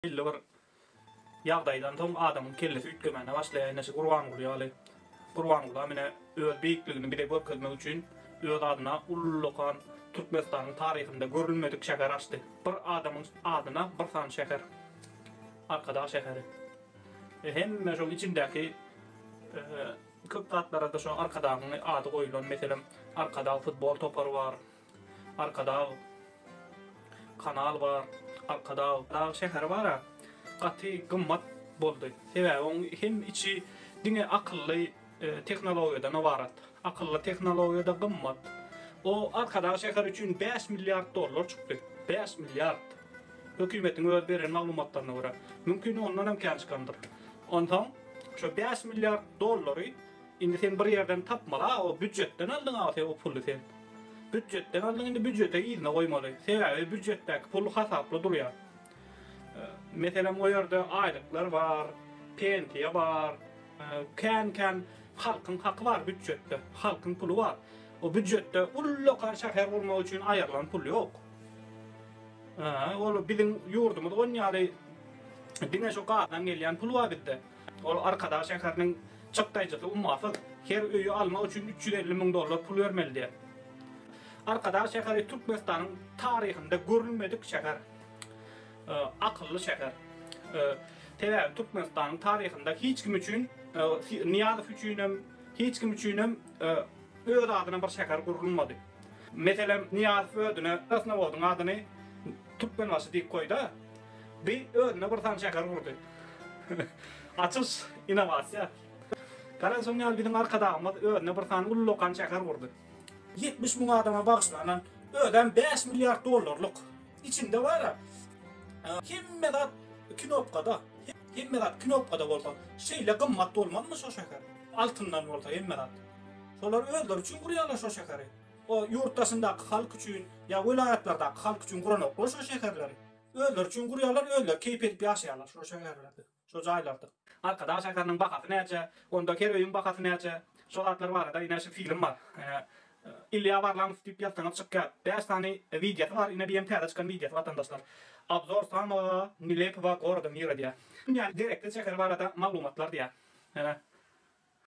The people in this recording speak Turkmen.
Belli bir ýagdaýdan soň adamyň kellesi ütgemene başlaýan näçe Gurban gurýaly. Gurban gula mine öz beýikligini bile görkezmek üçin öz adyna ullukan Türkmenistanyň taryhynda görülmedik şäher açdy. Bir adamyň adyna bir san şäher. Arkada şäheri. Hemme şol içindäki köp tatlara da şu arkadagyň ady goýulan, meselem arkada futbol topary bar. Arkada kanal var. Arkada şäher bar. Gaty gymmat boldy. Sebäbi oň hem içi diňe akylly teknologiýadan ibarat. Akylly teknologiýada gymmat. O arkada şäher üçin 5 milliard dollar çykdy. 5 milliard. Hökümetiň öz beren maglumatlaryna görä. Mümkin ondan hem kän çykandyr. Ondan şu 5 milliard dollary indi sen bir ýerden tapmala, o büdjetden aldyň aty o puly sen. Büdjetden aldyň, indi büdjete ýerine goýmaly. Sebäbi büdjetdäki pul hasaply durýar. Meselem o ýerde aýlyklar bar, pensiýa bar, kän halkyň haky bar büdjetde, halkyň pulu bar. O büdjetde ullukan şäher bolmak üçin aýrylan pul ýok. Ol biziň ýurdumyz gonýary diňe şu gadan gelýän pul bar bizde. Ol arkada şäheriniň çykdaýjysy ummasyz her öýü almak üçin 350 000 dollar pul bermeli. Arkada şäher Türkmenistanyň taryhynda görülmedik şäher. Akıllı şäher. Sebäbi Türkmenistanyň taryhynda hiç kim üçin, Niýazow üçinem, hiç kim üçinem öz adyna bir şäher gurulmady. Meselem Niýazow ödüne Rasnawodyň adyny Türkmenbaşy diýip goýdy. Bir ödüne bir san şäher gurdy. Açyş innovasiýa. Garaşyňyal biziň arkadagymyz ödüne bir san ullukan şäher gurdy. 70 000 adama bagşlanan öden 5 milliard dollarlyk içinde var. Himmedat knopkada bolsa, şeýle gymmat bolmazmy şo şäher? Altyndan bolsa himmedat. Şolar özler üçin gurýarlar şo şäheri. O ýurtdaşyndaky halk üçin, ýa vilayatlardaky halk üçin guranok şo şäherleri. Özler üçin gurýarlar, özler keýp edip ýaşaýarlar şo şäherlerde, şo jaýlarda. Arkada şäheriniň bahasy näçe, onda keröýüň bahasy näçe? Şo atlar barada ýene şu film bar. İlya Varlamov diýip ýazsaňyz çykýar. 5 tane video var, ine bir täze çykan video vatandaşlar. Obzor Samova, Milepova, Gordon Ýerdiýär. Yani direkte şäher barada maglumatlar diýär.